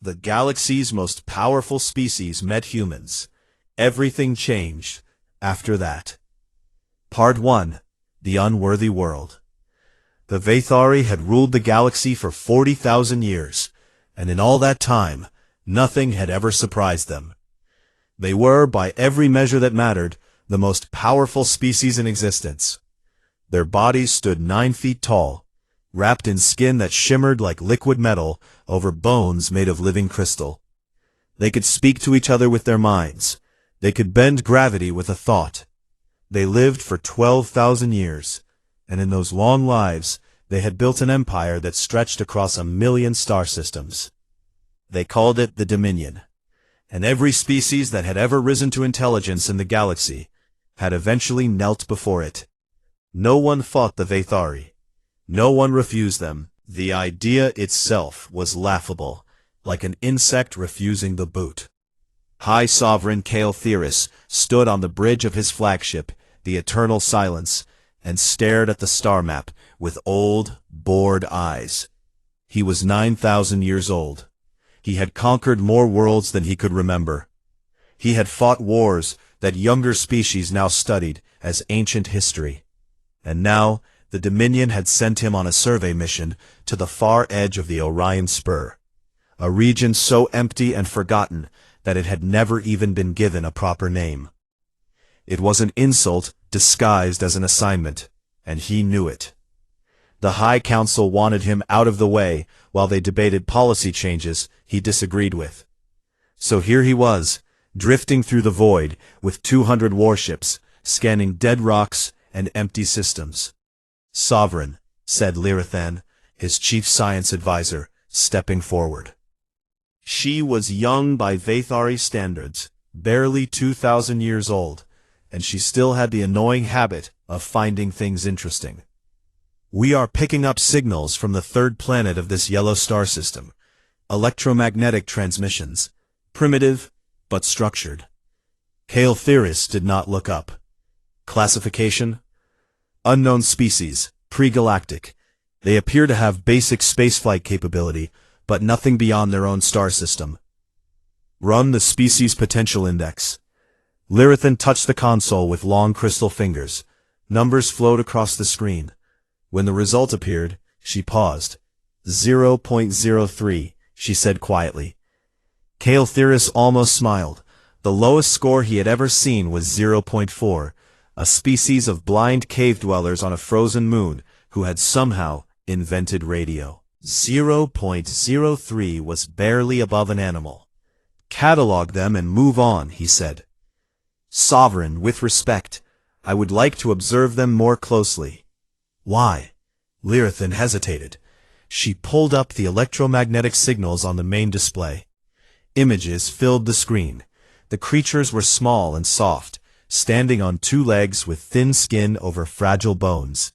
The galaxy's most powerful species met humans. Everything changed after that. Part 1. The Unworthy World. The Vathari had ruled the galaxy for 40,000 years, and in all that time, nothing had ever surprised them. They were, by every measure that mattered, the most powerful species in existence. Their bodies stood 9 feet tall, wrapped in skin that shimmered like liquid metal over bones made of living crystal. They could speak to each other with their minds. They could bend gravity with a thought. They lived for 12,000 years, and in those long lives, they had built an empire that stretched across 1,000,000 star systems. They called it the Dominion, and every species that had ever risen to intelligence in the galaxy had eventually knelt before it. No one fought the Vathari. No one refused them. The idea itself was laughable, like an insect refusing the boot. High Sovereign Kale Theris stood on the bridge of his flagship, the Eternal Silence, and stared at the star map with old, bored eyes. He was 9,000 years old. He had conquered more worlds than he could remember. He had fought wars that younger species now studied as ancient history. And now, the Dominion had sent him on a survey mission to the far edge of the Orion Spur, a region so empty and forgotten that it had never even been given a proper name. It was an insult disguised as an assignment, and he knew it. The High Council wanted him out of the way while they debated policy changes he disagreed with. So here he was, drifting through the void with 200 warships, scanning dead rocks and empty systems. "Sovereign," said Lyrathan, his chief science advisor, stepping forward. She was young by Vathari standards, barely 2,000 years old, and she still had the annoying habit of finding things interesting. "We are picking up signals from the third planet of this yellow star system. Electromagnetic transmissions. Primitive, but structured." Kale Theris did not look up. "Classification? Unknown species, pre-galactic. They appear to have basic spaceflight capability, but nothing beyond their own star system. Run the species potential index." Lyrathan touched the console with long crystal fingers. Numbers flowed across the screen. When the result appeared, she paused. 0.03, she said quietly. Kale Theris almost smiled. The lowest score he had ever seen was 0.4. A species of blind cave dwellers on a frozen moon who had somehow invented radio. 0.03 was barely above an animal. "Catalog them and move on," he said. "Sovereign, with respect, I would like to observe them more closely." "Why?" Lyrathan hesitated. She pulled up the electromagnetic signals on the main display. Images filled the screen. The creatures were small and soft, standing on 2 legs with thin skin over fragile bones.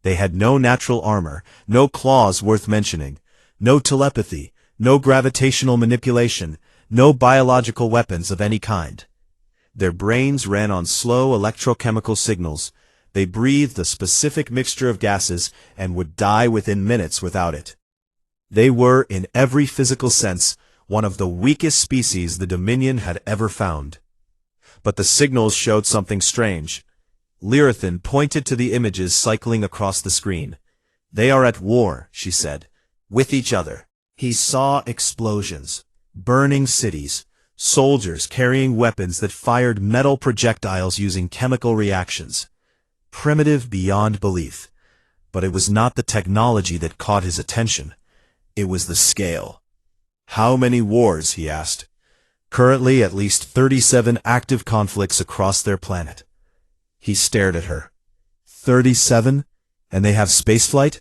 They had no natural armor, no claws worth mentioning, no telepathy, no gravitational manipulation, no biological weapons of any kind. Their brains ran on slow electrochemical signals. They breathed a specific mixture of gases and would die within minutes without it. They were, in every physical sense, one of the weakest species the Dominion had ever found. But the signals showed something strange. Lyrathan pointed to the images cycling across the screen. "They are at war," she said, "with each other." He saw explosions, burning cities, soldiers carrying weapons that fired metal projectiles using chemical reactions. Primitive beyond belief. But it was not the technology that caught his attention. It was the scale. "How many wars?" he asked. "Currently at least 37 active conflicts across their planet." He stared at her. 37? And they have spaceflight?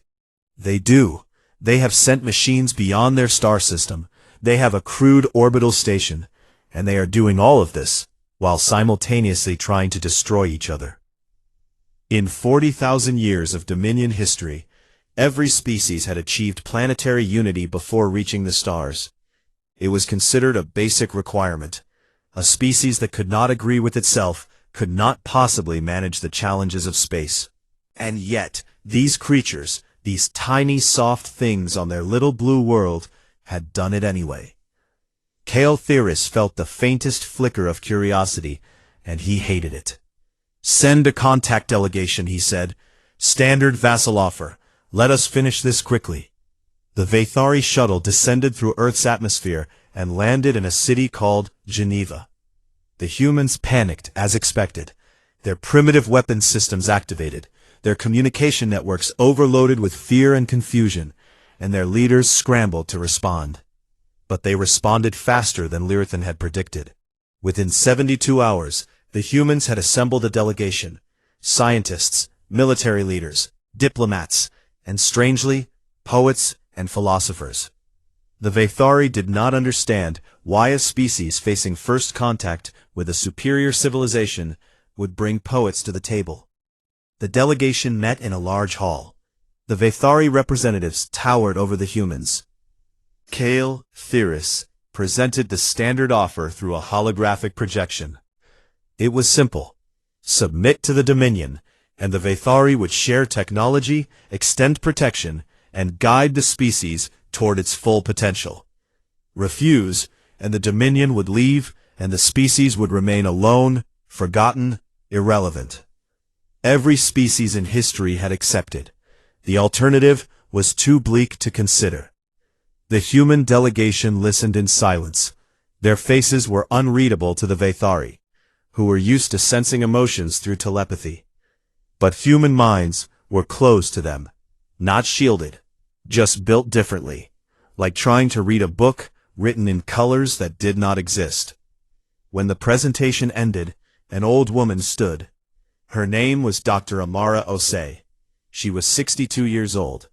They do. They have sent machines beyond their star system. They have a crewed orbital station. And they are doing all of this, while simultaneously trying to destroy each other. In 40,000 years of Dominion history, every species had achieved planetary unity before reaching the stars. It was considered a basic requirement. A species that could not agree with itself could not possibly manage the challenges of space. And yet, these creatures, these tiny soft things on their little blue world, had done it anyway. Kale Theris felt the faintest flicker of curiosity, and he hated it. "Send a contact delegation," he said. "Standard vassal offer. Let us finish this quickly." The Vathari shuttle descended through Earth's atmosphere and landed in a city called Geneva. The humans panicked as expected. Their primitive weapons systems activated, their communication networks overloaded with fear and confusion, and their leaders scrambled to respond. But they responded faster than Lyrithan had predicted. Within 72 hours, the humans had assembled a delegation: scientists, military leaders, diplomats, and strangely, poets and philosophers. The Vathari did not understand why a species facing first contact with a superior civilization would bring poets to the table. The delegation met in a large hall. The Vathari representatives towered over the humans. Kale Theris presented the standard offer through a holographic projection. It was simple: submit to the Dominion, and the Vathari would share technology, extend protection, and guide the species toward its full potential. Refuse, and the Dominion would leave, and the species would remain alone, forgotten, irrelevant. Every species in history had accepted. The alternative was too bleak to consider. The human delegation listened in silence. Their faces were unreadable to the Vathari, who were used to sensing emotions through telepathy. But human minds were closed to them, not shielded, just built differently, like trying to read a book written in colors that did not exist. When the presentation ended, an old woman stood. Her name was Dr. Amara Osei. She was 62 years old,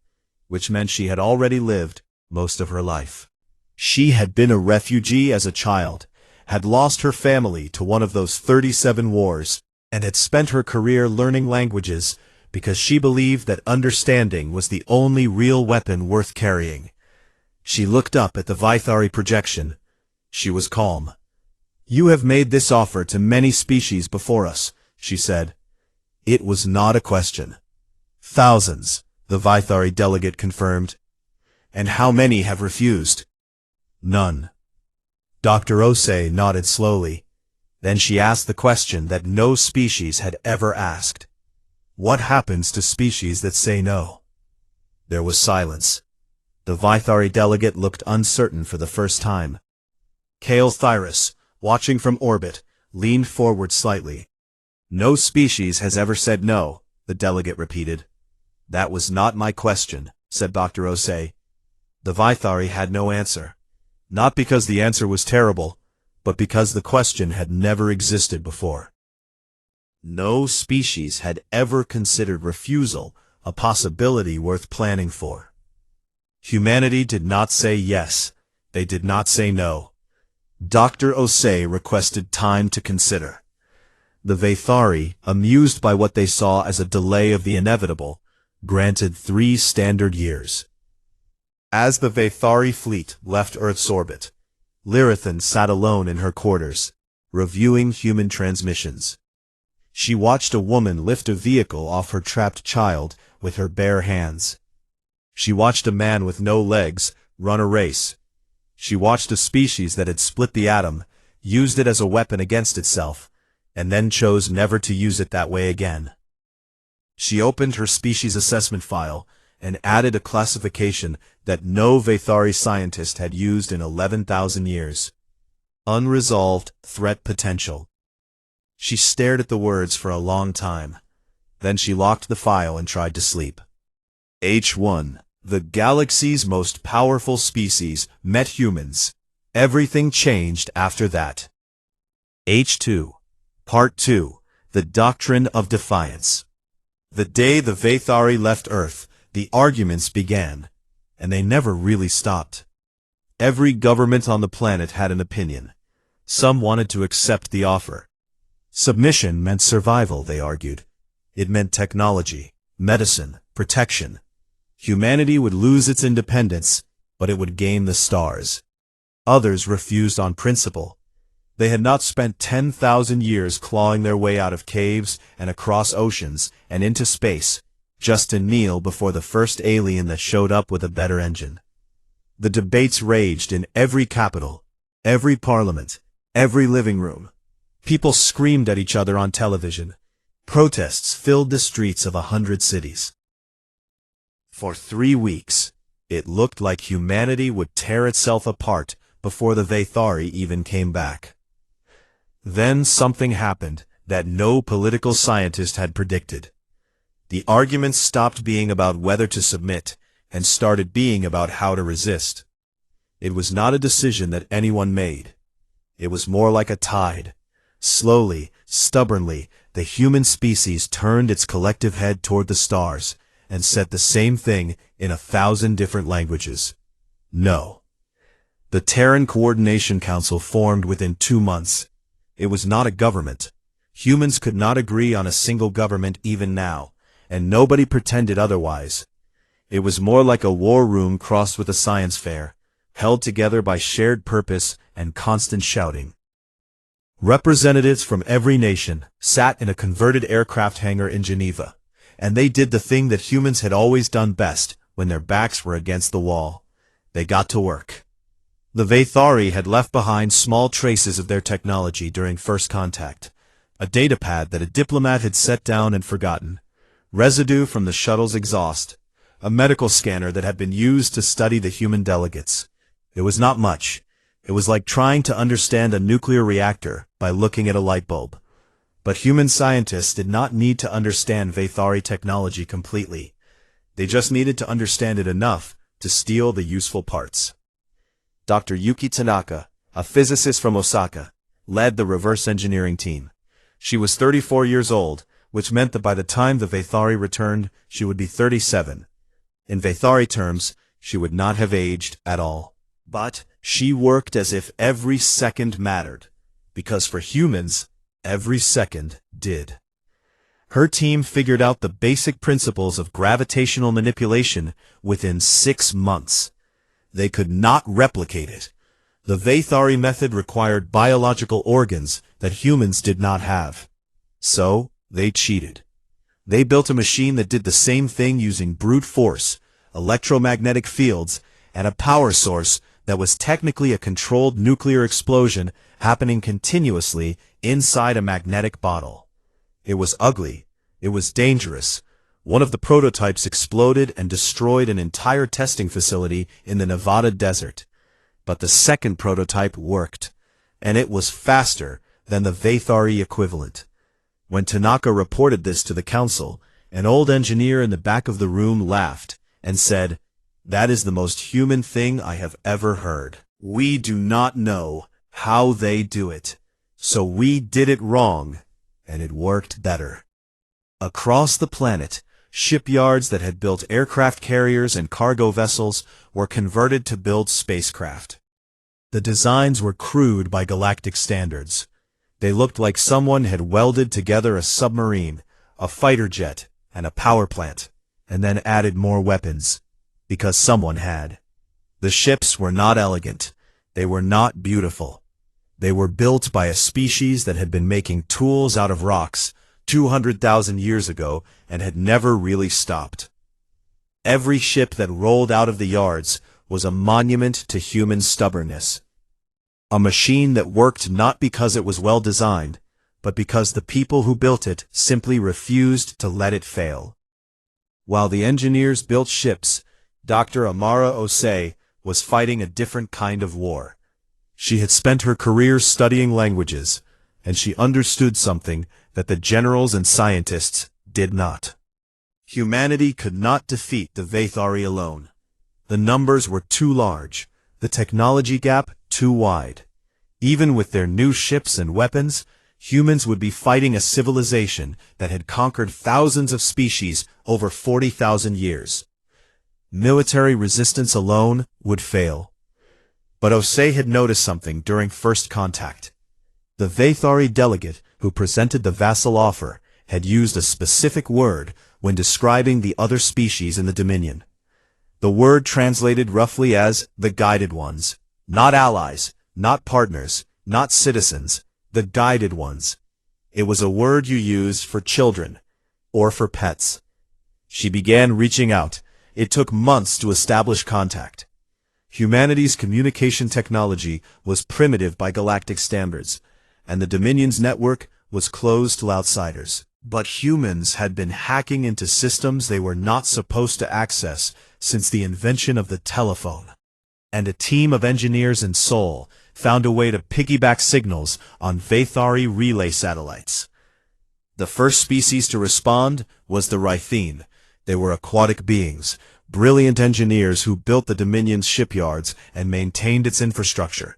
which meant she had already lived most of her life. She had been a refugee as a child, had lost her family to one of those 37 wars, and had spent her career learning languages because she believed that understanding was the only real weapon worth carrying. She looked up at the Vathari projection. She was calm. "You have made this offer to many species before us," she said. It was not a question. "Thousands," the Vathari delegate confirmed. "And how many have refused?" "None." Dr. Osei nodded slowly. Then she asked the question that no species had ever asked. "What happens to species that say no?" There was silence. The Vathari delegate looked uncertain for the first time. Kale Theris, watching from orbit, leaned forward slightly. "No species has ever said no," the delegate repeated. "That was not my question," said Dr. Osei. The Vathari had no answer. Not because the answer was terrible, but because the question had never existed before. No species had ever considered refusal a possibility worth planning for. Humanity did not say yes. They did not say no. Dr. Osei requested time to consider. The Vathari, amused by what they saw as a delay of the inevitable, granted 3 standard years. As the Vathari fleet left Earth's orbit, Lyrithan sat alone in her quarters, reviewing human transmissions. She watched a woman lift a vehicle off her trapped child with her bare hands. She watched a man with no legs run a race. She watched a species that had split the atom, used it as a weapon against itself, and then chose never to use it that way again. She opened her species assessment file and added a classification that no Vathari scientist had used in 11,000 years. Unresolved threat potential. She stared at the words for a long time. Then she locked the file and tried to sleep. H1. The galaxy's most powerful species met humans. Everything changed after that. H2. Part 2. The Doctrine of Defiance. The day the Vathari left Earth, the arguments began, and they never really stopped. Every government on the planet had an opinion. Some wanted to accept the offer. Submission meant survival, they argued. It meant technology, medicine, protection. Humanity would lose its independence, but it would gain the stars. Others refused on principle. They had not spent 10,000 years clawing their way out of caves and across oceans and into space, just to kneel before the first alien that showed up with a better engine. The debates raged in every capital. every parliament, every living room. People screamed at each other on television. Protests filled the streets of 100 cities. For 3 weeks, it looked like humanity would tear itself apart before the Vathari even came back. Then something happened that no political scientist had predicted. The arguments stopped being about whether to submit and started being about how to resist. It was not a decision that anyone made. It was more like a tide. Slowly, stubbornly, the human species turned its collective head toward the stars and said the same thing in 1,000 different languages. No. The Terran Coordination Council formed within 2 months. It was not a government. Humans could not agree on a single government even now, and nobody pretended otherwise. It was more like a war room crossed with a science fair, held together by shared purpose and constant shouting. Representatives from every nation sat in a converted aircraft hangar in Geneva, and they did the thing that humans had always done best when their backs were against the wall. They got to work. The Vathari had left behind small traces of their technology during first contact, a datapad that a diplomat had set down and forgotten, residue from the shuttle's exhaust, a medical scanner that had been used to study the human delegates. It was not much. It was like trying to understand a nuclear reactor by looking at a light bulb. But human scientists did not need to understand Vathari technology completely. They just needed to understand it enough to steal the useful parts. Dr. Yuki Tanaka, a physicist from Osaka, led the reverse engineering team. She was 34 years old, which meant that by the time the Vathari returned, she would be 37. In Vathari terms, she would not have aged at all. But she worked as if every second mattered, because for humans, every second did. Her team figured out the basic principles of gravitational manipulation within 6 months. They could not replicate it. The Vathari method required biological organs that humans did not have. So, they cheated. They built a machine that did the same thing using brute force, electromagnetic fields, and a power source that was technically a controlled nuclear explosion happening continuously inside a magnetic bottle. It was ugly. It was dangerous. One of the prototypes exploded and destroyed an entire testing facility in the Nevada desert. But the second prototype worked, and it was faster than the Vathari equivalent. When Tanaka reported this to the council, an old engineer in the back of the room laughed and said, "That is the most human thing I have ever heard. We do not know how they do it, so we did it wrong, and it worked better." Across the planet, shipyards that had built aircraft carriers and cargo vessels were converted to build spacecraft. The designs were crude by galactic standards. They looked like someone had welded together a submarine, a fighter jet, and a power plant, and then added more weapons, because someone had. The ships were not elegant. They were not beautiful. They were built by a species that had been making tools out of rocks 200,000 years ago and had never really stopped. Every ship that rolled out of the yards was a monument to human stubbornness. A machine that worked not because it was well designed, but because the people who built it simply refused to let it fail. While the engineers built ships, Dr. Amara Osei was fighting a different kind of war. She had spent her career studying languages, and she understood something that the generals and scientists did not. Humanity could not defeat the Vathari alone. The numbers were too large, the technology gap too wide. Even with their new ships and weapons, humans would be fighting a civilization that had conquered thousands of species over 40,000 years. Military resistance alone would fail. But Osei had noticed something during first contact. The Vathari delegate who presented the vassal offer had used a specific word when describing the other species in the Dominion. The word translated roughly as the guided ones, not allies, not partners, not citizens, the guided ones. It was a word you used for children, or for pets. She began reaching out. It took months to establish contact. Humanity's communication technology was primitive by galactic standards, and the Dominion's network was closed to outsiders. But humans had been hacking into systems they were not supposed to access since the invention of the telephone. And a team of engineers in Seoul found a way to piggyback signals on Vathari relay satellites. The first species to respond was the Rhythene. They were aquatic beings, brilliant engineers who built the Dominion's shipyards and maintained its infrastructure.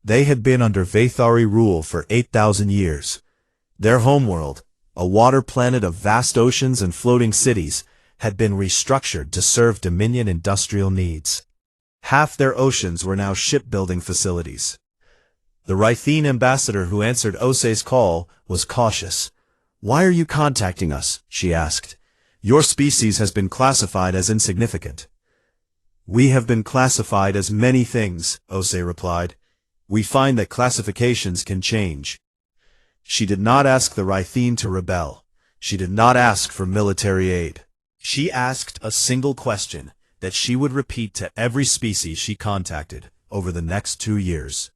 They had been under Vathari rule for 8,000 years. Their homeworld, a water planet of vast oceans and floating cities, had been restructured to serve Dominion industrial needs. Half their oceans were now shipbuilding facilities. The Rhythene ambassador who answered Osei's call was cautious. "Why are you contacting us?" she asked. "Your species has been classified as insignificant." "We have been classified as many things," Osei replied. "We find that classifications can change." She did not ask the Rhythene to rebel. She did not ask for military aid. She asked a single question that she would repeat to every species she contacted over the next 2 years.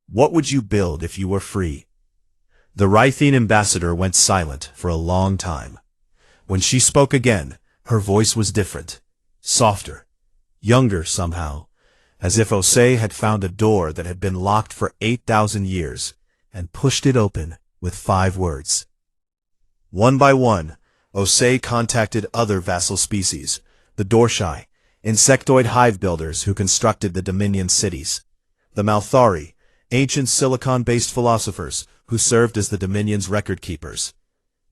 "What would you build if you were free?" The Rhythene ambassador went silent for a long time. When she spoke again, her voice was different, softer, younger somehow, as if Osei had found a door that had been locked for 8,000 years and pushed it open with 5 words. One by one, Osei contacted other vassal species, the Dorshai, insectoid hive builders who constructed the Dominion cities, the Malthari, ancient silicon-based philosophers who served as the Dominion's record keepers,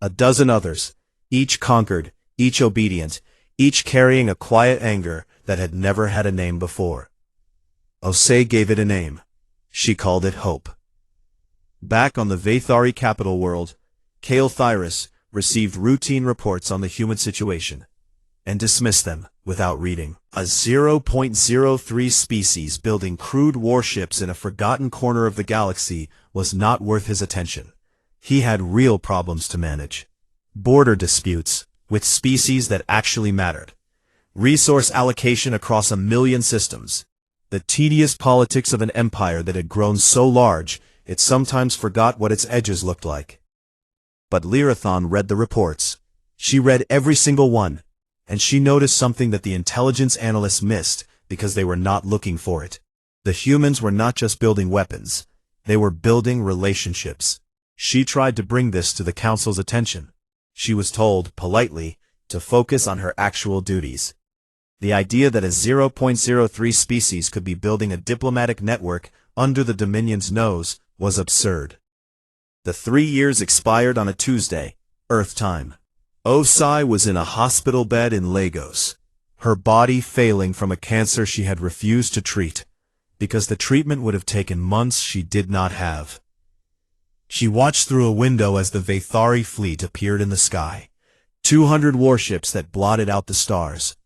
a dozen others, each conquered, each obedient, each carrying a quiet anger that had never had a name before. Osei gave it a name. She called it Hope. Back on the Vathari capital world, Kael'Thyrus received routine reports on the human situation and dismissed them without reading. A 0.03 species building crude warships in a forgotten corner of the galaxy was not worth his attention. He had real problems to manage. Border disputes with species that actually mattered. Resource allocation across 1 million systems. The tedious politics of an empire that had grown so large it sometimes forgot what its edges looked like. But Lyrathon read the reports. She read every single one, and she noticed something that the intelligence analysts missed because they were not looking for it. The humans were not just building weapons. They were building relationships. She tried to bring this to the Council's attention. She was told, politely, to focus on her actual duties. The idea that a 0.03 species could be building a diplomatic network under the Dominion's nose was absurd. The 3 years expired on a Tuesday, Earth time. Osei was in a hospital bed in Lagos, her body failing from a cancer she had refused to treat, because the treatment would have taken months she did not have. She watched through a window as the Vathari fleet appeared in the sky, 200 warships that blotted out the stars.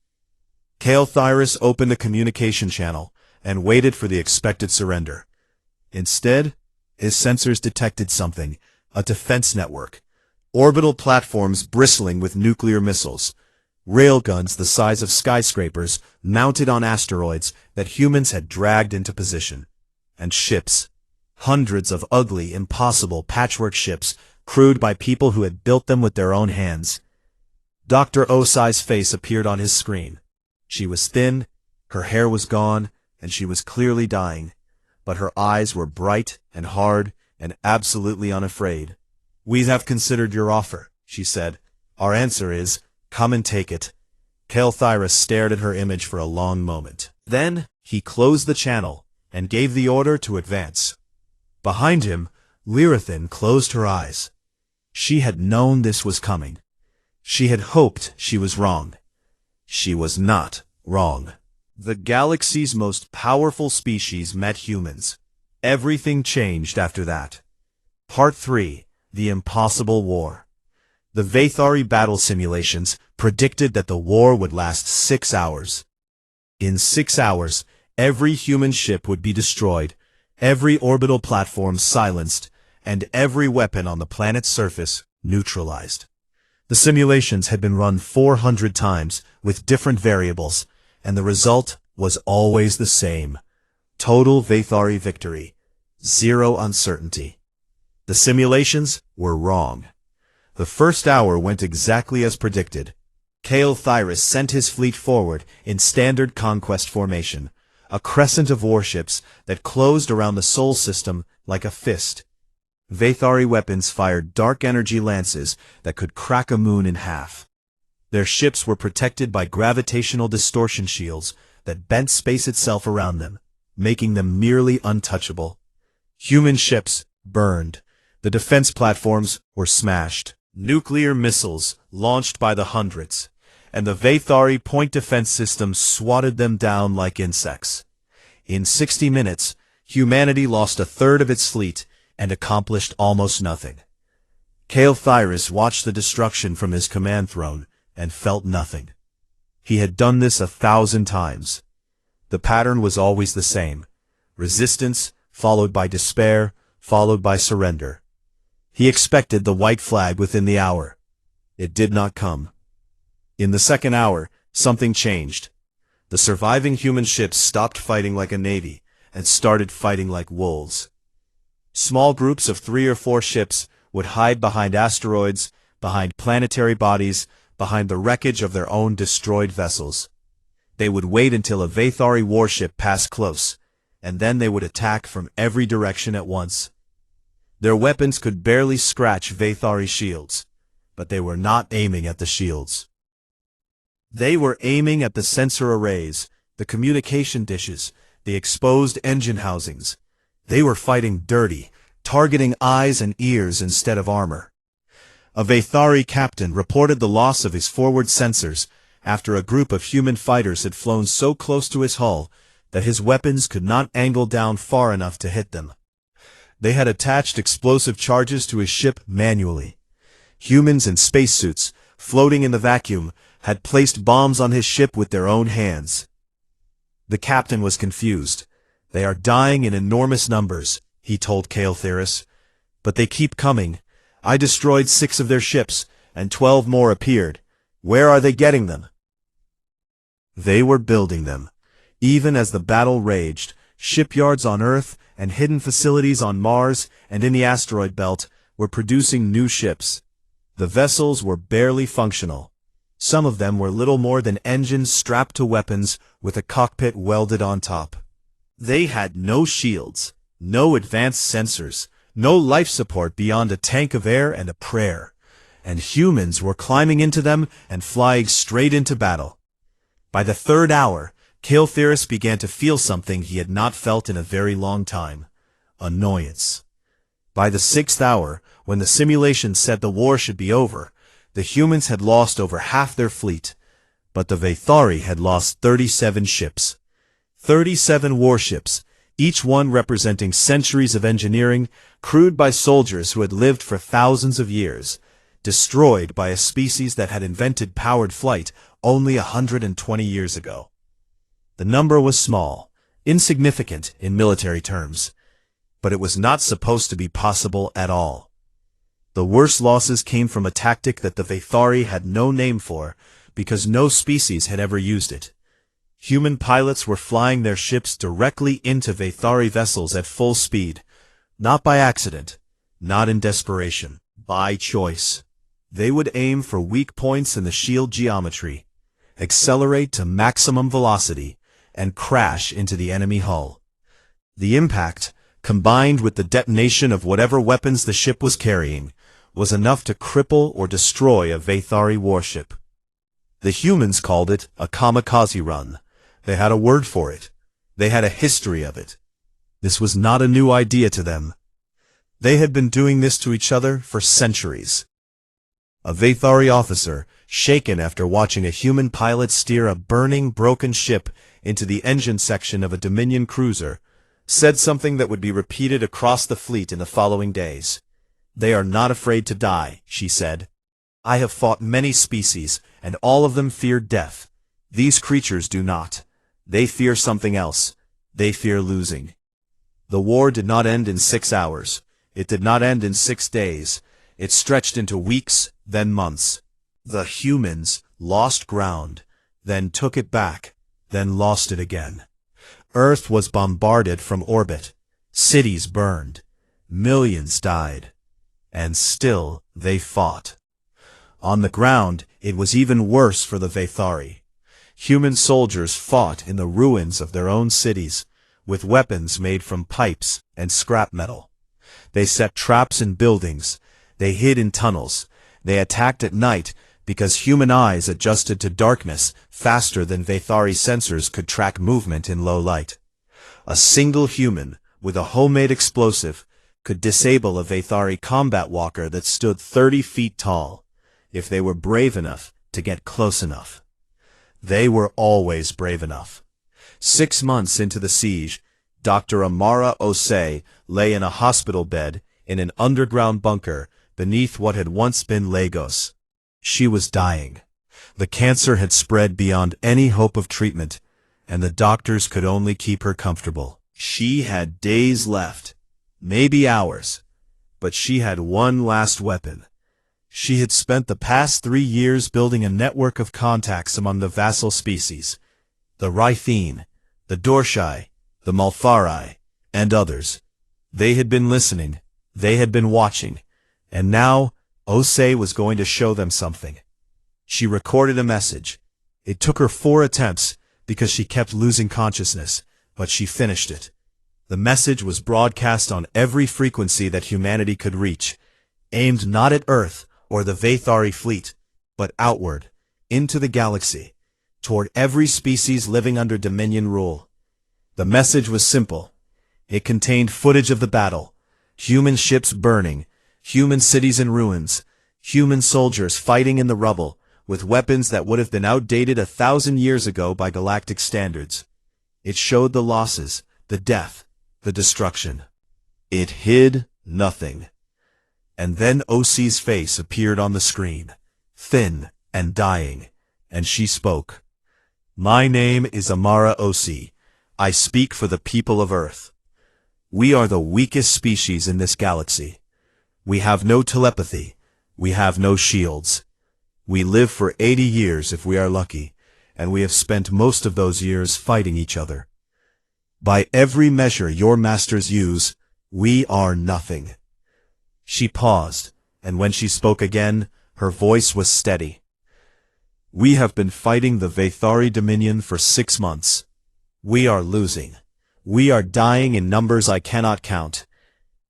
Kael'Thyrus opened a communication channel and waited for the expected surrender. Instead, his sensors detected something, a defense network. Orbital platforms bristling with nuclear missiles, railguns the size of skyscrapers mounted on asteroids that humans had dragged into position, and ships, hundreds of ugly, impossible patchwork ships crewed by people who had built them with their own hands. Dr. Osei's face appeared on his screen. She was thin, her hair was gone, and she was clearly dying, but her eyes were bright and hard and absolutely unafraid. "We have considered your offer," she said. "Our answer is, come and take it." Kael'Thyrus stared at her image for a long moment. Then, he closed the channel and gave the order to advance. Behind him, Lyrathon closed her eyes. She had known this was coming. She had hoped she was wrong. She was not wrong. The galaxy's most powerful species met humans. Everything changed after that. Part 3. The Impossible War. The Vathari battle simulations predicted that the war would last 6 hours. In 6 hours, every human ship would be destroyed, every orbital platform silenced, and every weapon on the planet's surface neutralized. The simulations had been run 400 times with different variables, and the result was always the same. Total Vathari victory. Zero uncertainty. The simulations were wrong. The first hour went exactly as predicted. Kael'thyrus sent his fleet forward in standard conquest formation, a crescent of warships that closed around the Sol system like a fist. Vathari weapons fired dark energy lances that could crack a moon in half. Their ships were protected by gravitational distortion shields that bent space itself around them, making them nearly untouchable. Human ships burned. The defense platforms were smashed. Nuclear missiles launched by the hundreds, and the Vathari point defense system swatted them down like insects. In 60 minutes, humanity lost a third of its fleet and accomplished almost nothing. Kael'thyrus watched the destruction from his command throne and felt nothing. He had done this 1,000 times. The pattern was always the same: resistance, followed by despair, followed by surrender. He expected the white flag within the hour. It did not come. In the second hour, something changed. The surviving human ships stopped fighting like a navy and started fighting like wolves. Small groups of 3 or 4 ships would hide behind asteroids, behind planetary bodies, behind the wreckage of their own destroyed vessels. They would wait until a Vathari warship passed close, and then they would attack from every direction at once. Their weapons could barely scratch Vathari shields, but they were not aiming at the shields. They were aiming at the sensor arrays, the communication dishes, the exposed engine housings. They were fighting dirty, targeting eyes and ears instead of armor. A Vathari captain reported the loss of his forward sensors after a group of human fighters had flown so close to his hull that his weapons could not angle down far enough to hit them. They had attached explosive charges to his ship manually. Humans in spacesuits, floating in the vacuum, had placed bombs on his ship with their own hands. The captain was confused. "They are dying in enormous numbers," he told Kael'thyrus. "But they keep coming. I destroyed 6 of their ships, and 12 more appeared. Where are they getting them?" They were building them. Even as the battle raged, shipyards on Earth and hidden facilities on Mars and in the asteroid belt were producing new ships. The vessels were barely functional. Some of them were little more than engines strapped to weapons with a cockpit welded on top. They had no shields, no advanced sensors, no life support beyond a tank of air and a prayer. And humans were climbing into them and flying straight into battle. By the 3rd hour, Kael'thyrus began to feel something he had not felt in a very long time: annoyance. By the 6th hour, when the simulation said the war should be over, the humans had lost over half their fleet, but the Vathari had lost 37 ships. 37 warships, each one representing centuries of engineering, crewed by soldiers who had lived for thousands of years, destroyed by a species that had invented powered flight only 120 years ago. The number was small, insignificant in military terms, but it was not supposed to be possible at all. The worst losses came from a tactic that the Vathari had no name for, because no species had ever used it. Human pilots were flying their ships directly into Vathari vessels at full speed, not by accident, not in desperation, by choice. They would aim for weak points in the shield geometry, accelerate to maximum velocity, and crash into the enemy hull. The impact, combined with the detonation of whatever weapons the ship was carrying, was enough to cripple or destroy a Vathari warship. The humans called it a kamikaze run. They had a word for it. They had a history of it. This was not a new idea to them. They had been doing this to each other for centuries. A Vathari officer, shaken after watching a human pilot steer a burning, broken ship into the engine section of a Dominion cruiser, said something that would be repeated across the fleet in the following days. "They are not afraid to die," she said. "I have fought many species, and all of them fear death. These creatures do not. They fear something else. They fear losing." The war did not end in 6 hours. It did not end in 6 days. It stretched into weeks, then months. The humans lost ground, then took it back, then lost it again. Earth was bombarded from orbit. Cities burned. Millions died. And still they fought. On the ground, it was even worse for the Vathari. Human soldiers fought in the ruins of their own cities, with weapons made from pipes and scrap metal. They set traps in buildings. They hid in tunnels. They attacked at night because human eyes adjusted to darkness faster than Vathari sensors could track movement in low light. A single human, with a homemade explosive, could disable a Vathari combat walker that stood 30 feet tall, if they were brave enough to get close enough. They were always brave enough. 6 months into the siege, Dr. Amara Osei lay in a hospital bed in an underground bunker beneath what had once been Lagos. She was dying. The cancer had spread beyond any hope of treatment, and the doctors could only keep her comfortable. She had days left, maybe hours, but she had one last weapon. She had spent the past 3 years building a network of contacts among the vassal species, the Rhythene, the Dorshai, the Malfarai, and others. They had been listening, they had been watching, and now Osei was going to show them something. She recorded a message. It took her 4 attempts because she kept losing consciousness, but she finished it. The message was broadcast on every frequency that humanity could reach, aimed not at Earth or the Vathari fleet, but outward, into the galaxy, toward every species living under Dominion rule. The message was simple. It contained footage of the battle, human ships burning, human cities in ruins, human soldiers fighting in the rubble, with weapons that would have been outdated 1,000 years ago by galactic standards. It showed the losses, the death, the destruction. It hid nothing. And then Osei's face appeared on the screen, thin and dying, and she spoke. "My name is Amara Osei. I speak for the people of Earth. We are the weakest species in this galaxy. We have no telepathy. We have no shields. We live for 80 years if we are lucky, and we have spent most of those years fighting each other. By every measure your masters use, we are nothing." She paused, and when she spoke again, her voice was steady. "We have been fighting the Vathari Dominion for 6 months. We are losing. We are dying in numbers I cannot count.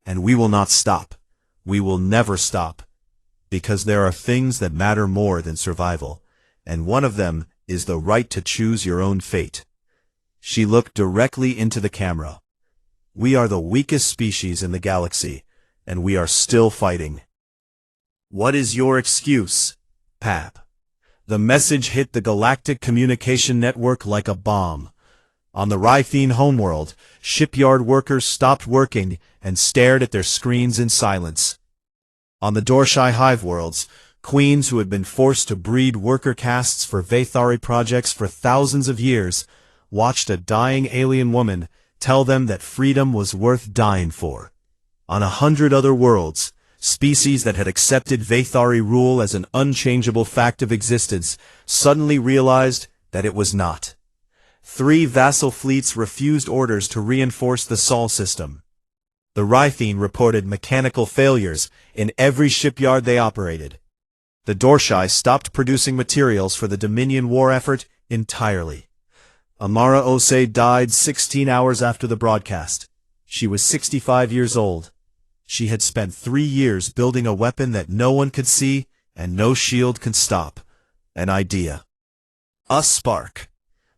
And we will not stop. We will never stop. Because there are things that matter more than survival, and one of them is the right to choose your own fate." She looked directly into the camera. "We are the weakest species in the galaxy, and we are still fighting." "What is your excuse, Pap?" The message hit the galactic communication network like a bomb. On the Rhythene homeworld, shipyard workers stopped working and stared at their screens in silence. On the Dorshai hive worlds, queens who had been forced to breed worker castes for Vathari projects for thousands of years watched a dying alien woman tell them that freedom was worth dying for. On 100 other worlds, species that had accepted Vathari rule as an unchangeable fact of existence suddenly realized that it was not. 3 vassal fleets refused orders to reinforce the Sol system. The Rhythene reported mechanical failures in every shipyard they operated. The Dorshai stopped producing materials for the Dominion war effort entirely. Amara Osei died 16 hours after the broadcast. She was 65 years old. She had spent 3 years building a weapon that no one could see and no shield could stop. An idea. A spark.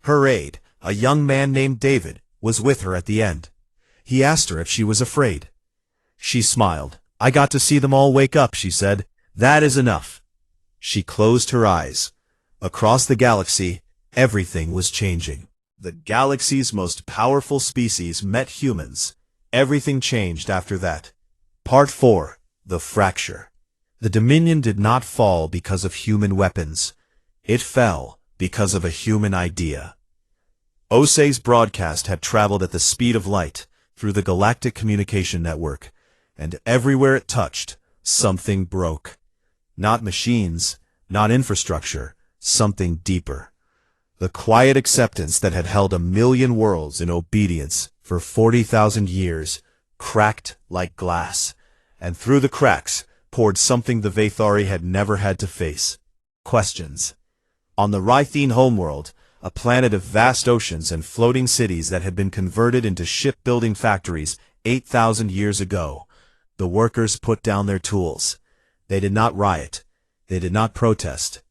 Her aide, a young man named David, was with her at the end. He asked her if she was afraid. She smiled. "I got to see them all wake up," she said. "That is enough." She closed her eyes. Across the galaxy, everything was changing. The galaxy's most powerful species met humans. Everything changed after that. Part 4. The Fracture. The Dominion did not fall because of human weapons. It fell because of a human idea. Osei's broadcast had traveled at the speed of light through the galactic communication network, and everywhere it touched, something broke. Not machines, not infrastructure, something deeper. The quiet acceptance that had held 1,000,000 worlds in obedience for 40,000 years cracked like glass, and through the cracks poured something the Vaethari had never had to face. Questions. On the Rhythene homeworld, a planet of vast oceans and floating cities that had been converted into shipbuilding factories 8,000 years ago, the workers put down their tools. They did not riot. They did not protest.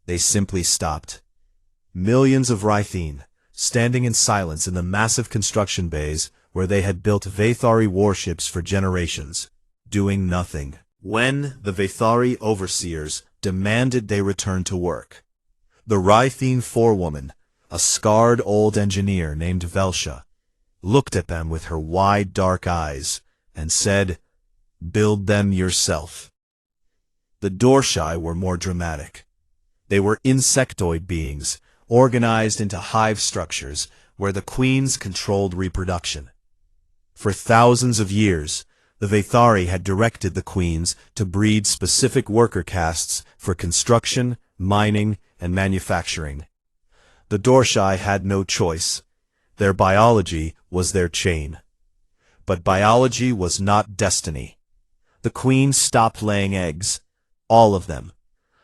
They simply stopped. Millions of Rhythene, standing in silence in the massive construction bays where they had built Vaethari warships for generations, doing nothing, when the Vaethari overseers demanded they return to work. The Rhythene forewoman, a scarred old engineer named Velsha, looked at them with her wide dark eyes and said, "Build them yourself." The Dorshai were more dramatic. They were insectoid beings, organized into hive structures where the queens controlled reproduction. For thousands of years, the Vaethari had directed the queens to breed specific worker castes for construction, mining, and manufacturing. The Dorshai had no choice. Their biology was their chain. But biology was not destiny. The queens stopped laying eggs. All of them.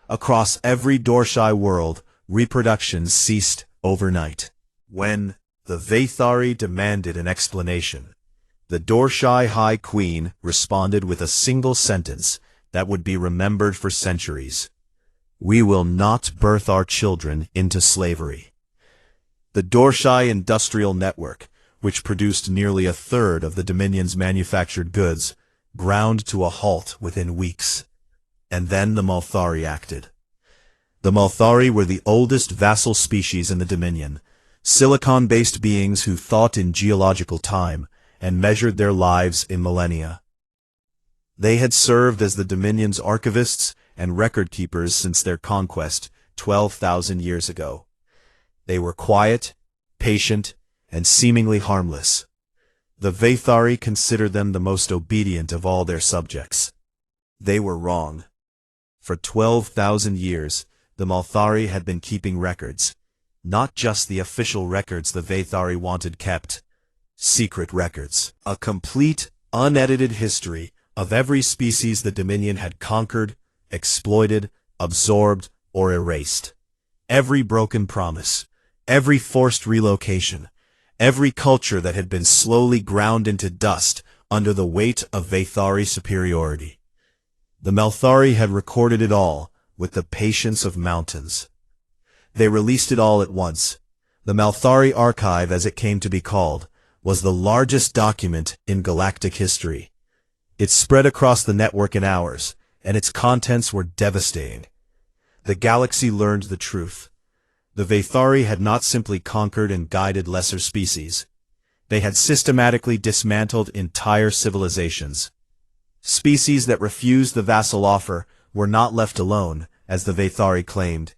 Across every Dorshai world, reproduction ceased overnight. When the Vaethari demanded an explanation, the Dorshai High Queen responded with a single sentence that would be remembered for centuries. "We will not birth our children into slavery." The Dorshai industrial network, which produced nearly a third of the Dominion's manufactured goods, ground to a halt within weeks. And then the Malthari acted. The Malthari were the oldest vassal species in the Dominion, silicon-based beings who thought in geological time and measured their lives in millennia. They had served as the Dominion's archivists and record-keepers since their conquest 12,000 years ago. They were quiet, patient, and seemingly harmless. The Vaethari considered them the most obedient of all their subjects. They were wrong. For 12,000 years, the Malthari had been keeping records. Not just the official records the Vaethari wanted kept. Secret records. A complete, unedited history of every species the Dominion had conquered, exploited, absorbed, or erased. Every broken promise. Every forced relocation. Every culture that had been slowly ground into dust under the weight of Vaethari superiority. The Malthari had recorded it all with the patience of mountains. They released it all at once. The Malthari Archive, as it came to be called, was the largest document in galactic history. It spread across the network in hours, and its contents were devastating. The galaxy learned the truth. The Vaethari had not simply conquered and guided lesser species. They had systematically dismantled entire civilizations. Species that refused the vassal offer were not left alone, as the Vaethari claimed.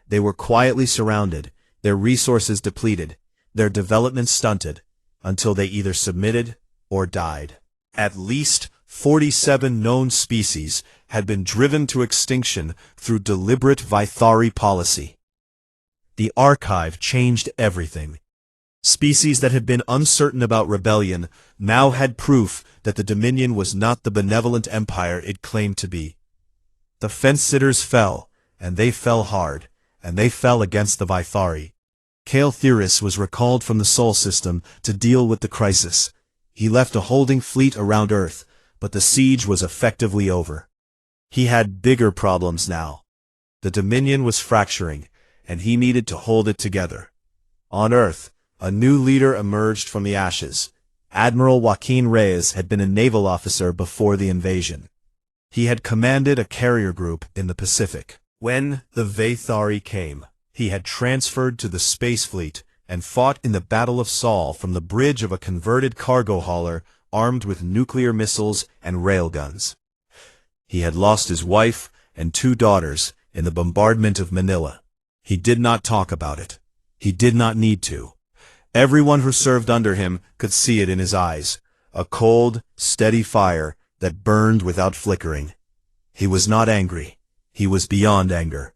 They were quietly surrounded, their resources depleted, their development stunted, until they either submitted or died. At least 47 known species had been driven to extinction through deliberate Vaethari policy. The archive changed everything. Species that had been uncertain about rebellion now had proof that the Dominion was not the benevolent empire it claimed to be. The fence-sitters fell, and they fell hard, and they fell against the Vaethari. Kale Theris was recalled from the Sol system to deal with the crisis. He left a holding fleet around Earth, but the siege was effectively over. He had bigger problems now. The Dominion was fracturing, and he needed to hold it together. On Earth, a new leader emerged from the ashes. Admiral Joaquin Reyes had been a naval officer before the invasion. He had commanded a carrier group in the Pacific. When the Vaethari came, he had transferred to the Space Fleet and fought in the Battle of Sol from the bridge of a converted cargo hauler armed with nuclear missiles and railguns. He had lost his wife and 2 daughters in the bombardment of Manila. He did not talk about it. He did not need to. Everyone who served under him could see it in his eyes, a cold, steady fire that burned without flickering. He was not angry. He was beyond anger.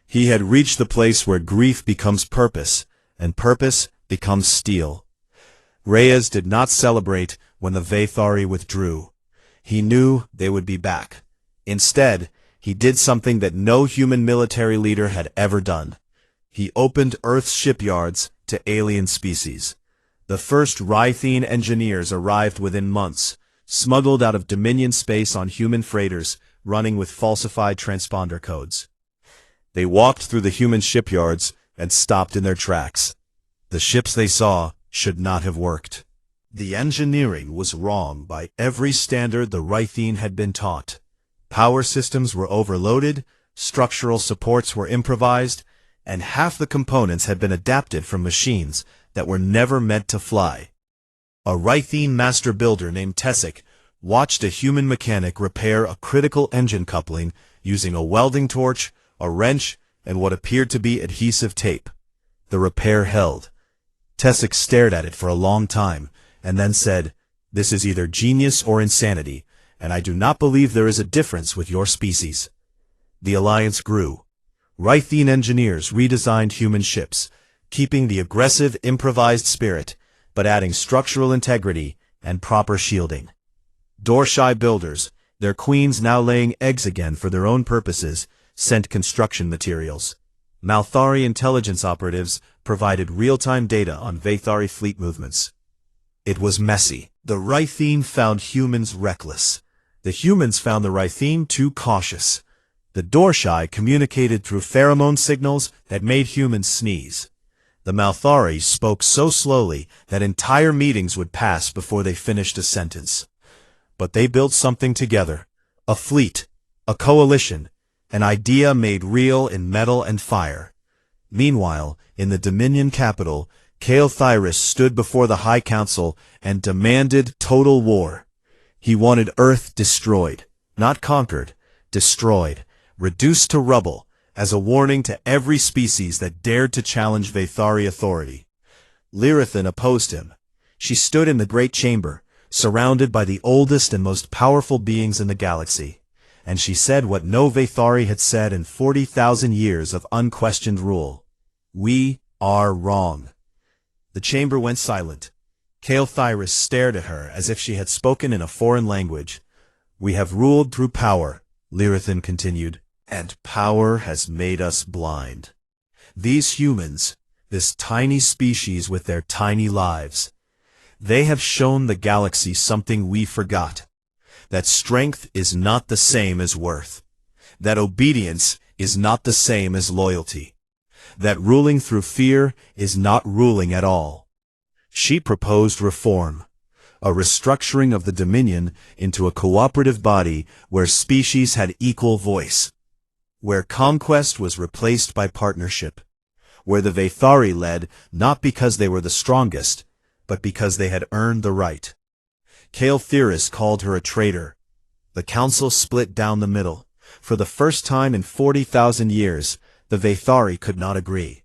He had reached the place where grief becomes purpose, and purpose becomes steel. Reyes did not celebrate when the Vathari withdrew. He knew they would be back. Instead, he did something that no human military leader had ever done. He opened Earth's shipyards to alien species. The first Rythene engineers arrived within months, smuggled out of Dominion space on human freighters running with falsified transponder codes. They walked through the human shipyards and stopped in their tracks. The ships they saw should not have worked. The engineering was wrong by every standard the Rythene had been taught. Power systems were overloaded, structural supports were improvised, and half the components had been adapted from machines that were never meant to fly. A Rythene master builder named Tessic watched a human mechanic repair a critical engine coupling using a welding torch, a wrench, and what appeared to be adhesive tape. The repair held. Tessic stared at it for a long time, and then said, "This is either genius or insanity, and I do not believe there is a difference with your species." The alliance grew. Rythene engineers redesigned human ships, keeping the aggressive, improvised spirit, but adding structural integrity and proper shielding. Door-shy builders, their queens now laying eggs again for their own purposes, sent construction materials. Malthari intelligence operatives provided real-time data on Vathari fleet movements. It was messy. The Rythene found humans reckless. The humans found the Rythene too cautious. The door-shy communicated through pheromone signals that made humans sneeze. The Malthari spoke so slowly that entire meetings would pass before they finished a sentence. But they built something together. A fleet, a coalition, an idea made real in metal and fire. Meanwhile, in the Dominion capital, Kael'Thyrus stood before the High Council and demanded total war. He wanted Earth destroyed, not conquered, destroyed, reduced to rubble, as a warning to every species that dared to challenge Vathari authority. Lyrathan opposed him. She stood in the Great Chamber, surrounded by the oldest and most powerful beings in the galaxy, and she said what no Vathari had said in 40,000 years of unquestioned rule. "We are wrong." The chamber went silent. Kael'Thyrus stared at her as if she had spoken in a foreign language. "We have ruled through power," Lyrathan continued, "and power has made us blind. These humans, this tiny species with their tiny lives, they have shown the galaxy something we forgot. That strength is not the same as worth. That obedience is not the same as loyalty. That ruling through fear is not ruling at all." She proposed reform, a restructuring of the Dominion into a cooperative body where species had equal voice, where conquest was replaced by partnership, where the Vathari led not because they were the strongest, but because they had earned the right. Kael'Thyrus called her a traitor. The council split down the middle. For the first time in 40,000 years, the Vathari could not agree.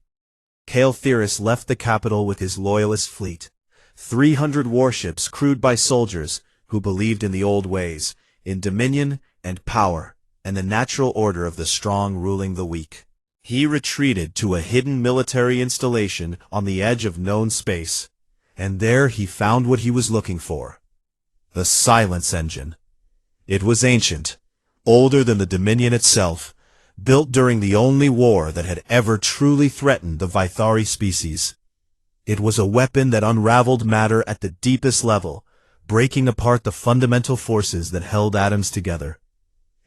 Kael'Thyrus left the capital with his loyalist fleet, 300 warships crewed by soldiers who believed in the old ways, in dominion and power, and the natural order of the strong ruling the weak. He retreated to a hidden military installation on the edge of known space, and there he found what he was looking for: the Silence Engine. It was ancient, older than the Dominion itself, built during the only war that had ever truly threatened the Vathari species. It was a weapon that unraveled matter at the deepest level, breaking apart the fundamental forces that held atoms together.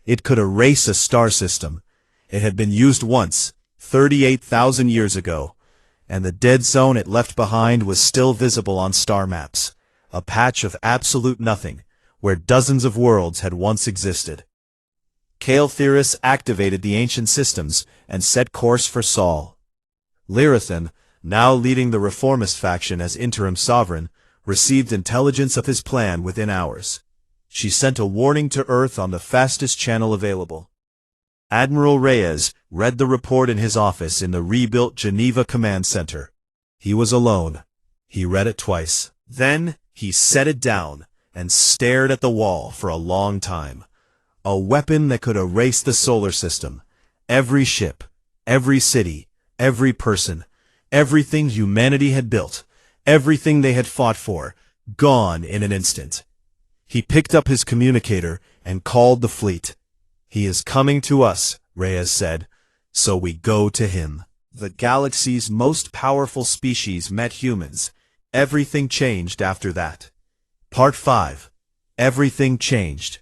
It could erase a star system. It had been used once, 38,000 years ago, and the dead zone it left behind was still visible on star maps, a patch of absolute nothing, where dozens of worlds had once existed. Kael'Thyrus activated the ancient systems and set course for Sol. Lyrathan, now leading the reformist faction as interim sovereign, received intelligence of his plan within hours. She sent a warning to Earth on the fastest channel available. Admiral Reyes read the report in his office in the rebuilt Geneva Command Center. He was alone. He read it twice. Then he set it down and stared at the wall for a long time. A weapon that could erase the solar system, every ship, Every city, every person, everything humanity had built, everything they had fought for, gone in an instant. He picked up his communicator and called the fleet. "He is coming to us," Reyes said, "so we go to him." The galaxy's most powerful species met humans. Everything changed after that. Part 5. Everything changed.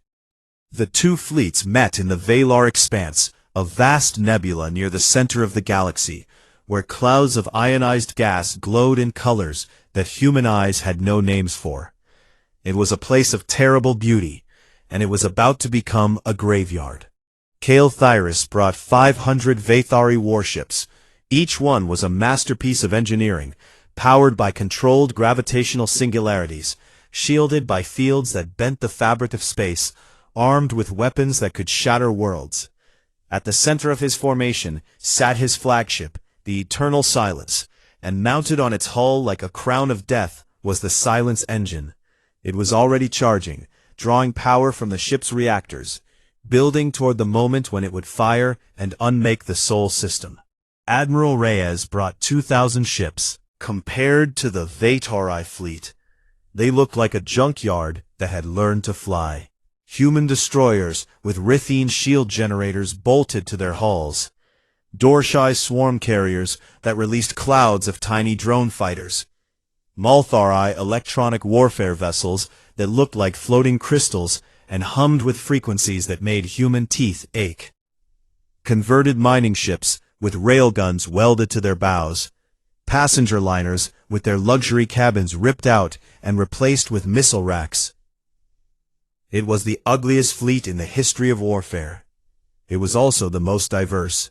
The two fleets met in the Valar Expanse, a vast nebula near the center of the galaxy, where clouds of ionized gas glowed in colors that human eyes had no names for. It was a place of terrible beauty, and it was about to become a graveyard. Kale Thyrus brought 500 Vathari warships. Each one was a masterpiece of engineering, powered by controlled gravitational singularities, shielded by fields that bent the fabric of space, armed with weapons that could shatter worlds. At the center of his formation sat his flagship, the Eternal Silence, and mounted on its hull like a crown of death was the Silence engine. It was already charging, drawing power from the ship's reactors, building toward the moment when it would fire and unmake the Sol system. Admiral Reyes brought 2,000 ships. Compared to the Vathari fleet, they looked like a junkyard that had learned to fly. Human destroyers with Rithine shield generators bolted to their hulls. Dorshai swarm carriers that released clouds of tiny drone fighters. Malthari electronic warfare vessels that looked like floating crystals and hummed with frequencies that made human teeth ache. Converted mining ships with railguns welded to their bows. Passenger liners with their luxury cabins ripped out and replaced with missile racks. It was the ugliest fleet in the history of warfare. It was also the most diverse.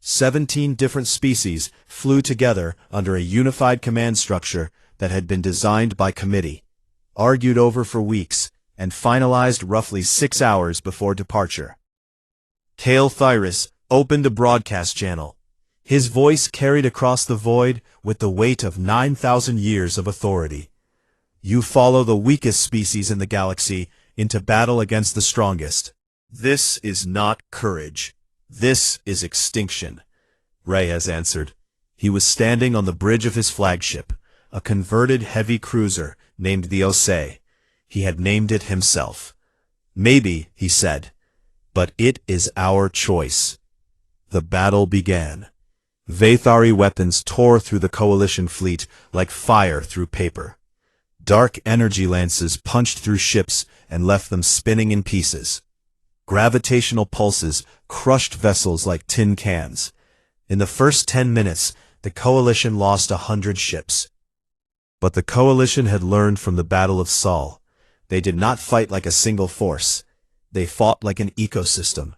17 different species flew together under a unified command structure that had been designed by committee, argued over for weeks, and finalized roughly 6 hours before departure. Kale Thyrus opened a broadcast channel. His voice carried across the void with the weight of 9,000 years of authority. "You follow the weakest species in the galaxy into battle against the strongest. This is not courage. This is extinction," Reyes answered. He was standing on the bridge of his flagship, a converted heavy cruiser named the Osei. He had named it himself. "Maybe," he said, "but it is our choice." The battle began. Vathari weapons tore through the Coalition fleet like fire through paper. Dark energy lances punched through ships and left them spinning in pieces. Gravitational pulses crushed vessels like tin cans. In the first 10 minutes, the Coalition lost 100 ships. But the Coalition had learned from the Battle of Sol. They did not fight like a single force. They fought like an ecosystem.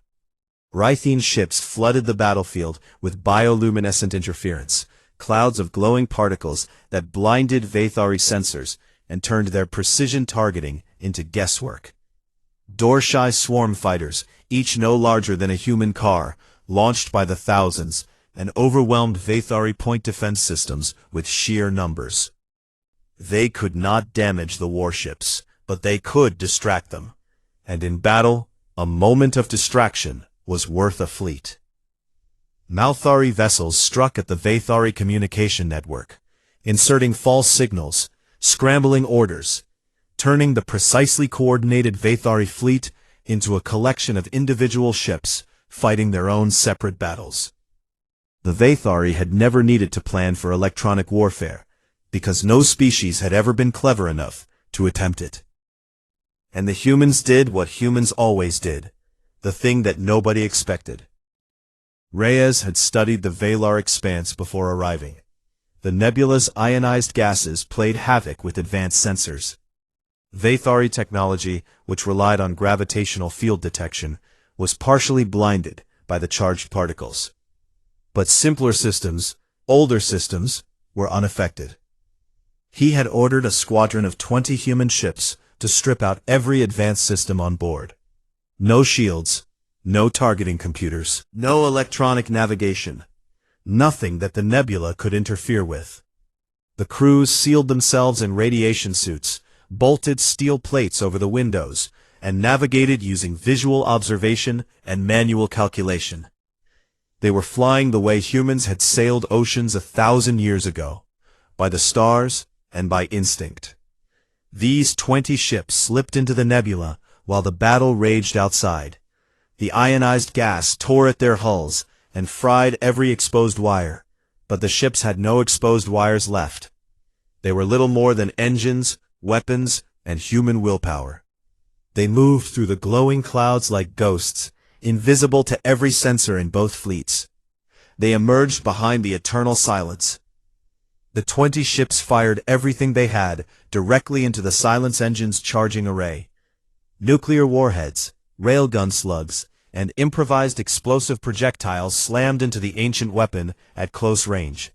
Rithine ships flooded the battlefield with bioluminescent interference, clouds of glowing particles that blinded Vathari sensors and turned their precision targeting into guesswork. Dorshai swarm fighters, each no larger than a human car, launched by the thousands, and overwhelmed Vathari point defense systems with sheer numbers. They could not damage the warships, but they could distract them. And in battle, a moment of distraction was worth a fleet. Malthari vessels struck at the Vathari communication network, inserting false signals, scrambling orders, turning the precisely coordinated Vathari fleet into a collection of individual ships fighting their own separate battles. The Vathari had never needed to plan for electronic warfare, because no species had ever been clever enough to attempt it. And the humans did what humans always did, the thing that nobody expected. Reyes had studied the Valar Expanse before arriving. The nebula's ionized gases played havoc with advanced sensors. Vathari technology, which relied on gravitational field detection, was partially blinded by the charged particles. But simpler systems, older systems, were unaffected. He had ordered a squadron of 20 human ships to strip out every advanced system on board. No shields, no targeting computers, no electronic navigation, nothing that the nebula could interfere with. The crews sealed themselves in radiation suits, bolted steel plates over the windows, and navigated using visual observation and manual calculation. They were flying the way humans had sailed oceans 1,000 years ago, by the stars and by instinct. These 20 ships slipped into the nebula while the battle raged outside. The ionized gas tore at their hulls and fried every exposed wire, but the ships had no exposed wires left. They were little more than engines, weapons, and human willpower. They moved through the glowing clouds like ghosts, invisible to every sensor in both fleets. They emerged behind the eternal silence. The 20 ships fired everything they had directly into the silence engine's charging array. Nuclear warheads, railgun slugs, and improvised explosive projectiles slammed into the ancient weapon at close range.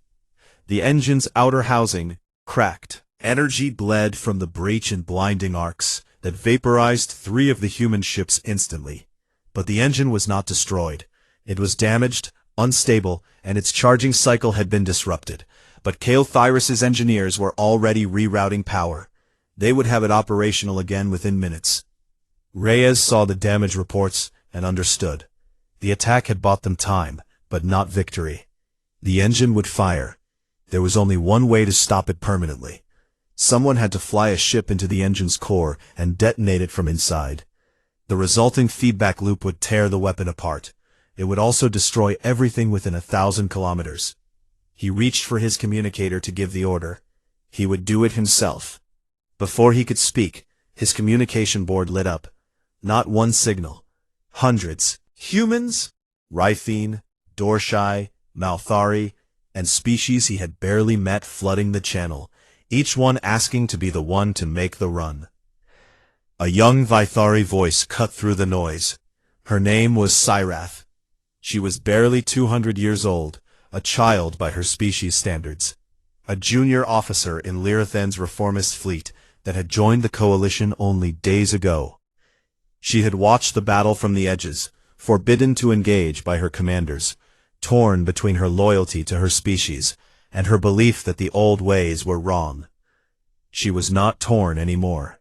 The engine's outer housing cracked. Energy bled from the breach in blinding arcs that vaporized 3 of the human ships instantly. But the engine was not destroyed. It was damaged, unstable, and its charging cycle had been disrupted. But Kael'Thyrus's engineers were already rerouting power. They would have it operational again within minutes. Reyes saw the damage reports and understood. The attack had bought them time, but not victory. The engine would fire. There was only one way to stop it permanently. Someone had to fly a ship into the engine's core and detonate it from inside. The resulting feedback loop would tear the weapon apart. It would also destroy everything within 1,000 kilometers. He reached for his communicator to give the order. He would do it himself. Before he could speak, his communication board lit up. Not one signal. Hundreds. Humans, Rifine, Dorshai, Malthari, and species he had barely met flooding the channel, each one asking to be the one to make the run. A young Vithari voice cut through the noise. Her name was Syrath. She was barely 200 years old, a child by her species standards. A junior officer in Lirathan's reformist fleet that had joined the coalition only days ago. She had watched the battle from the edges, forbidden to engage by her commanders, torn between her loyalty to her species and her belief that the old ways were wrong. She was not torn anymore.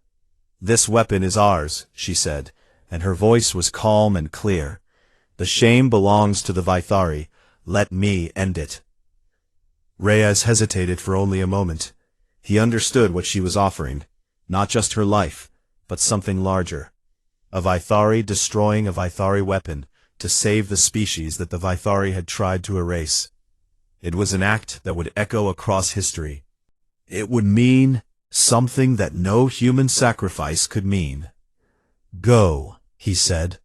"This weapon is ours," she said, and her voice was calm and clear. "The shame belongs to the Vithari. Let me end it." Reyes hesitated for only a moment. He understood what she was offering, not just her life, but something larger. A Vithari destroying a Vithari weapon to save the species that the Vithari had tried to erase. It was an act that would echo across history. It would mean something that no human sacrifice could mean. "Go," he said.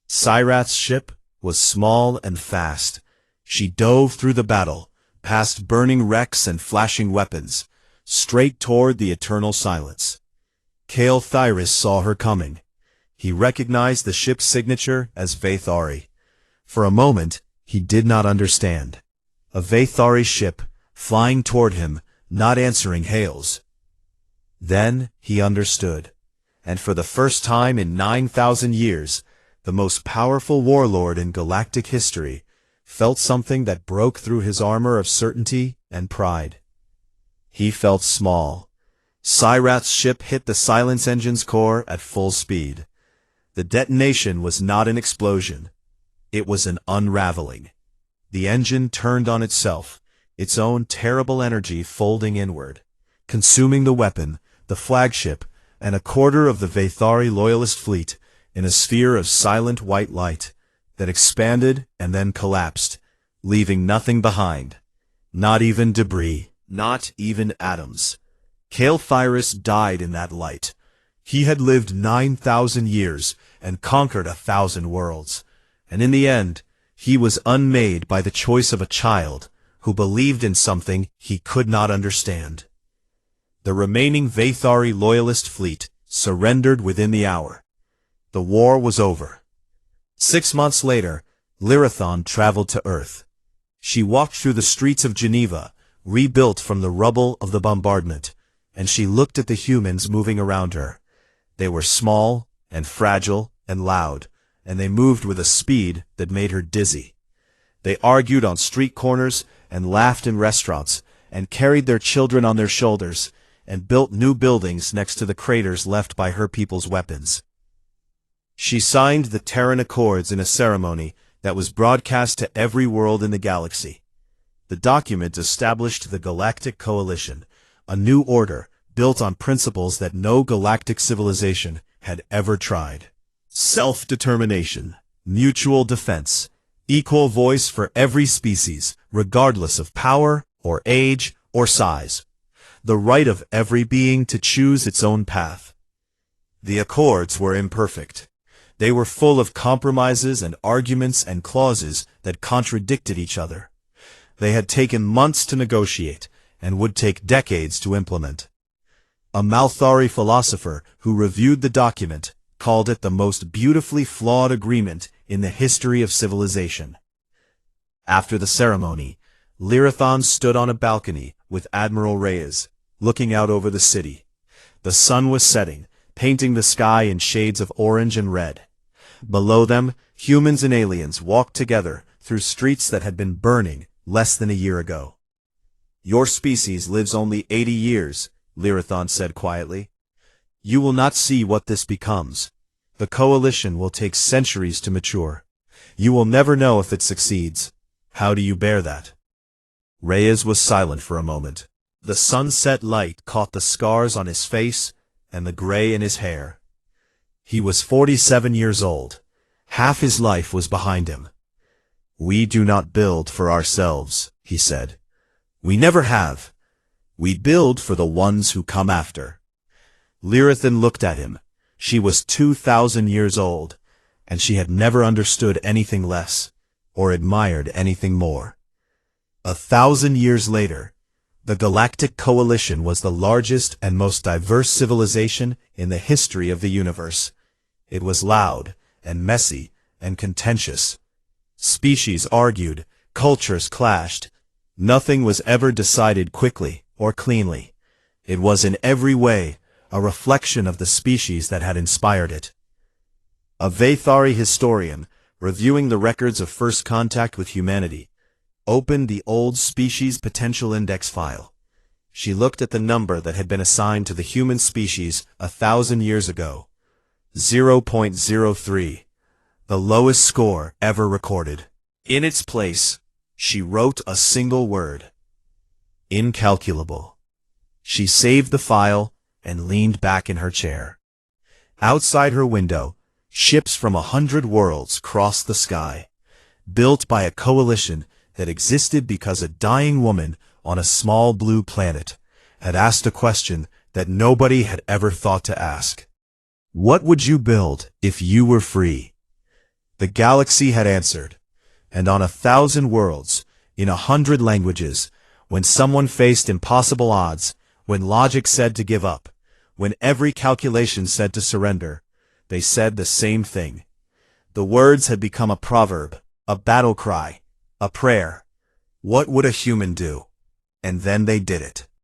Syrath's ship was small and fast. She dove through the battle, past burning wrecks and flashing weapons, straight toward the eternal silence. Kael'Thyrus saw her coming. He recognized the ship's signature as Vethari. For a moment, he did not understand. A Vethari ship, flying toward him, not answering hails. Then he understood, and for the first time in 9,000 years, the most powerful warlord in galactic history felt something that broke through his armor of certainty and pride. He felt small. Syrath's ship hit the silence engine's core at full speed. The detonation was not an explosion. It was an unraveling. The engine turned on itself, its own terrible energy folding inward, consuming the weapon, the flagship, and a quarter of the Vethari loyalist fleet in a sphere of silent white light that expanded and then collapsed, leaving nothing behind. Not even debris, not even atoms. Kael'Thyrus died in that light. He had lived 9,000 years and conquered 1,000 worlds, and in the end, he was unmade by the choice of a child who believed in something he could not understand. The remaining Vethari loyalist fleet surrendered within the hour. The war was over. 6 months later, Lirathan traveled to Earth. She walked through the streets of Geneva, rebuilt from the rubble of the bombardment, and she looked at the humans moving around her. They were small and fragile and loud, and they moved with a speed that made her dizzy. They argued on street corners and laughed in restaurants and carried their children on their shoulders and built new buildings next to the craters left by her people's weapons. She signed the Terran Accords in a ceremony that was broadcast to every world in the galaxy. The document established the Galactic Coalition, a new order built on principles that no galactic civilization had ever tried. Self-determination, mutual defense, equal voice for every species, regardless of power or age or size. The right of every being to choose its own path. The accords were imperfect. They were full of compromises and arguments and clauses that contradicted each other. They had taken months to negotiate and would take decades to implement. A Malthari philosopher who reviewed the document called it the most beautifully flawed agreement in the history of civilization. After the ceremony, Lyrathon stood on a balcony with Admiral Reyes, looking out over the city. The sun was setting, painting the sky in shades of orange and red. Below them, humans and aliens walked together through streets that had been burning less than a year ago. "Your species lives only 80 years, Lyrathon said quietly. "You will not see what this becomes. The coalition will take centuries to mature. You will never know if it succeeds. How do you bear that?" Reyes was silent for a moment. The sunset light caught the scars on his face and the gray in his hair. He was 47 years old. Half his life was behind him. "We do not build for ourselves," he said. "We never have. We build for the ones who come after." Lyrathon looked at him. She was 2,000 years old, and she had never understood anything less, or admired anything more. 1,000 years later, the Galactic Coalition was the largest and most diverse civilization in the history of the universe. It was loud and messy and contentious. Species argued, cultures clashed. Nothing was ever decided quickly or cleanly. It was in every way a reflection of the species that had inspired it. A Vathari historian, reviewing the records of first contact with humanity, opened the old Species Potential Index file. She looked at the number that had been assigned to the human species 1,000 years ago. 0.03, the lowest score ever recorded. In its place, she wrote a single word. Incalculable. She saved the file and leaned back in her chair. Outside her window, ships from 100 worlds crossed the sky, built by a coalition that existed because a dying woman on a small blue planet had asked a question that nobody had ever thought to ask. What would you build if you were free? The galaxy had answered, and on 1,000 worlds, in 100 languages, when someone faced impossible odds, when logic said to give up, when every calculation said to surrender, they said the same thing. The words had become a proverb, a battle cry, a prayer. What would a human do? And then they did it.